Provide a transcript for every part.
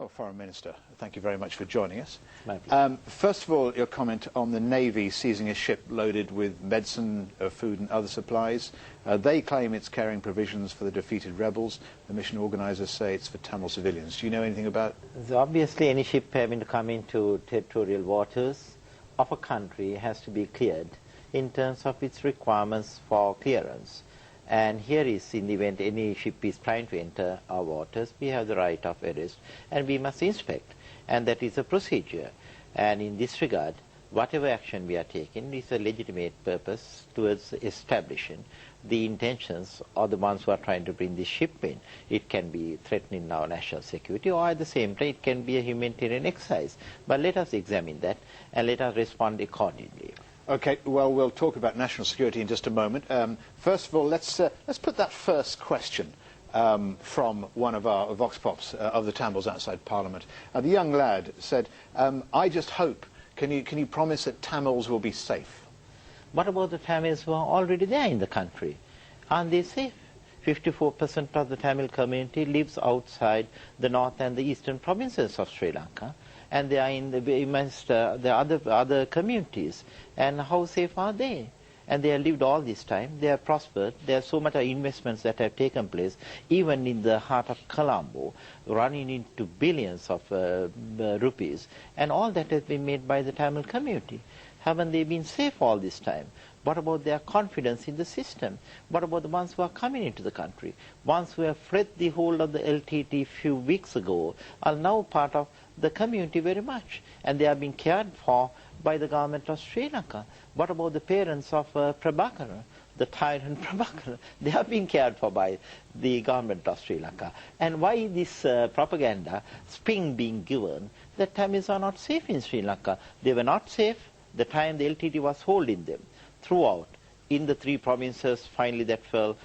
Well, Foreign Minister, thank you very much for joining us. My pleasure. First of all, your comment on the Navy seizing a ship loaded with medicine, food and other supplies. They claim it's carrying provisions for the defeated rebels. The mission organisers say it's for Tamil civilians. Do you know anything about? So obviously, any ship having to come into territorial waters of a country has to be cleared in terms of its requirements for clearance. And here is, in the event any ship is trying to enter our waters, we have the right of arrest and we must inspect. And that is a procedure. And in this regard, whatever action we are taking is a legitimate purpose towards establishing the intentions of the ones who are trying to bring this ship in. It can be threatening our national security, or at the same time it can be a humanitarian exercise. But let us examine that and let us respond accordingly. Okay, well, we'll talk about national security in just a moment. First of all, let's put that first question from one of our Vox Pops of the Tamils outside Parliament. The young lad said, I just hope, can you promise that Tamils will be safe? What about the Tamils who are already there in the country? Aren't they safe? 54% of the Tamil community lives outside the north and the eastern provinces of Sri Lanka, and they are in the other communities. And how safe are they? And they have lived all this time. They have prospered. There are so much investments that have taken place, even in the heart of Colombo, running into billions of rupees. And all that has been made by the Tamil community. Haven't they been safe all this time? What about their confidence in the system? What about the ones who are coming into the country? Ones who have fled the hold of the LTT a few weeks ago are now part of the community very much. And they are being cared for by the government of Sri Lanka. What about the parents of Prabhakara, the tyrant Prabhakara? They are being cared for by the government of Sri Lanka. And why this propaganda spin being given that Tamils are not safe in Sri Lanka? They were not safe the time the LTT was holding them throughout in the three provinces finally that fell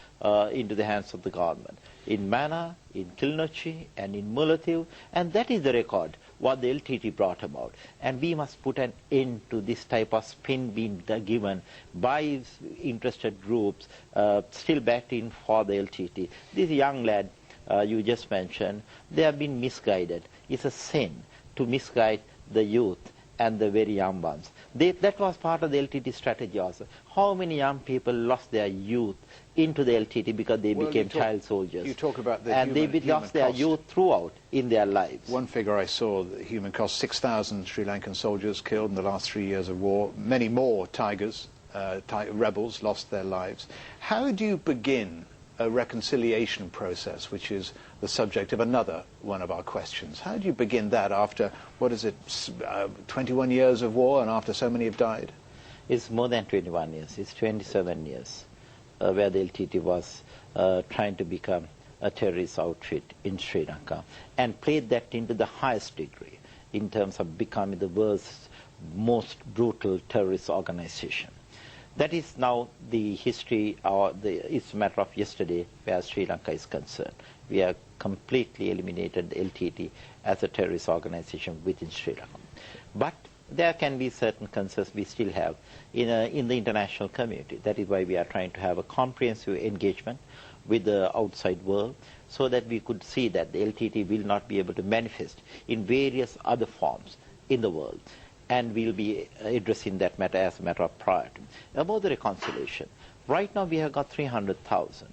into the hands of the government. In Mana, in Kilnochi and in Mullaitivu, and that is the record what the LTT brought about. And we must put an end to this type of spin being given by interested groups still backed in for the LTT. This young lad you just mentioned, they have been misguided. It's a sin to misguide the youth and the very young ones. That was part of the LTT strategy also. How many young people lost their youth into the LTT because they became child soldiers? You talk about the and they lost their youth throughout in their lives. One figure I saw, the human cost, 6,000 Sri Lankan soldiers killed in the last 3 years of war. Many more tigers, rebels, lost their lives. How do you begin a reconciliation process, which is the subject of another one of our questions? How do you begin that after, 21 years of war and after so many have died? It's more than 21 years. It's 27 years where the LTT was trying to become a terrorist outfit in Sri Lanka and played that into the highest degree in terms of becoming the world's most brutal terrorist organization. That is now the history, it's a matter of yesterday where Sri Lanka is concerned. We have completely eliminated the LTT as a terrorist organization within Sri Lanka. But there can be certain concerns we still have in the international community. That is why we are trying to have a comprehensive engagement with the outside world so that we could see that the LTT will not be able to manifest in various other forms in the world. And we'll be addressing that matter as a matter of priority. About the reconciliation, right now we have got 300,000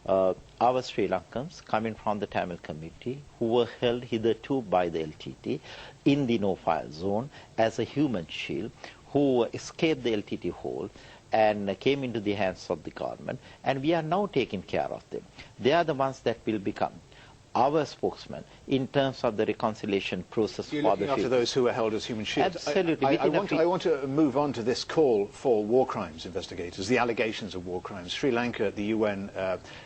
our Sri Lankans coming from the Tamil community who were held hitherto by the LTT in the no-fire zone as a human shield, who escaped the LTT hold and came into the hands of the government, and we are now taking care of them. They are the ones that will become our spokesman in terms of the reconciliation process. You're looking after those who are held as human shields. Absolutely. I want to move on to this call for war crimes investigators, the allegations of war crimes. Sri Lanka, the UN,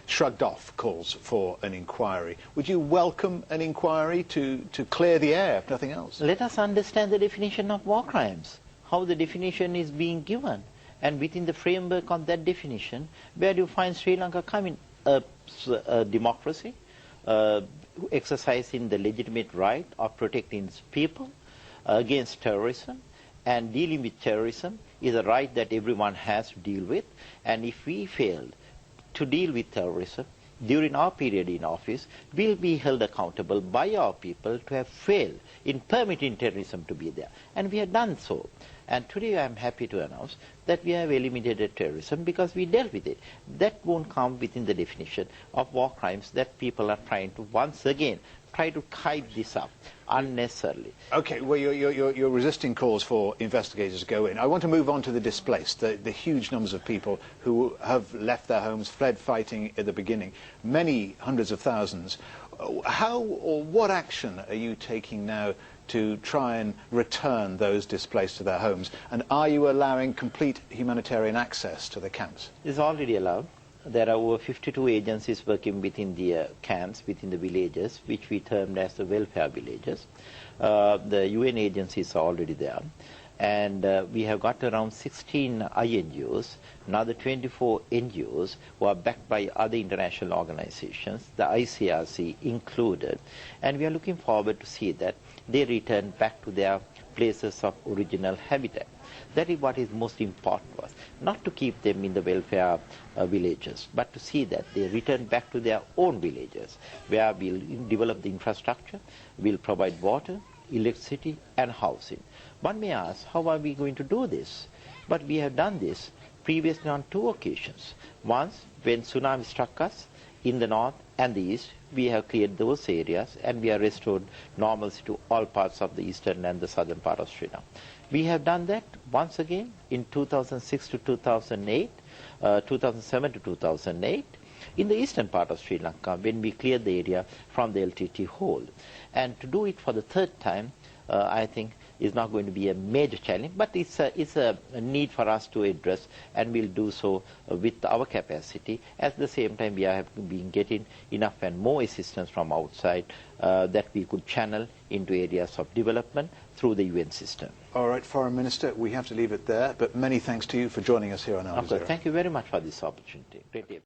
shrugged off calls for an inquiry. Would you welcome an inquiry to clear the air, if nothing else? Let us understand the definition of war crimes, how the definition is being given. And within the framework of that definition, where do you find Sri Lanka coming? A democracy, exercising the legitimate right of protecting its people against terrorism, and dealing with terrorism is a right that everyone has to deal with. And if we failed to deal with terrorism, during our period in office, will be held accountable by our people to have failed in permitting terrorism to be there. And we have done so. And today I am happy to announce that we have eliminated terrorism because we dealt with it. That won't come within the definition of war crimes that people are trying to once again try to hype this up unnecessarily. Okay, well, you're resisting calls for investigators to go in. I want to move on to the displaced, the huge numbers of people who have left their homes, fled fighting at the beginning, many hundreds of thousands. How or what action are you taking now to try and return those displaced to their homes? And are you allowing complete humanitarian access to the camps? It's already allowed. There are over 52 agencies working within the camps, within the villages, which we termed as the welfare villages. The UN agencies are already there. And we have got around 16 INGOs, another 24 NGOs who are backed by other international organizations, the ICRC included. And we are looking forward to see that they return back to their places of original habitat. That is what is most important to us, not to keep them in the welfare villages, but to see that they return back to their own villages, where we'll develop the infrastructure, we'll provide water, electricity and housing. One may ask, how are we going to do this? But we have done this previously on two occasions. Once, when tsunami struck us in the north and the east, we have cleared those areas and we have restored normalcy to all parts of the eastern and the southern part of Sri Lanka. We have done that once again in 2006 to 2008, 2007 to 2008, in the eastern part of Sri Lanka when we cleared the area from the LTT hole. And to do it for the third time, I think is not going to be a major challenge, but it's a need for us to address, and we'll do so with our capacity. At the same time, we have been getting enough and more assistance from outside that we could channel into areas of development through the UN system. All right, Foreign Minister, we have to leave it there, but many thanks to you for joining us here on Al Jazeera. Thank you very much for this opportunity. Greatly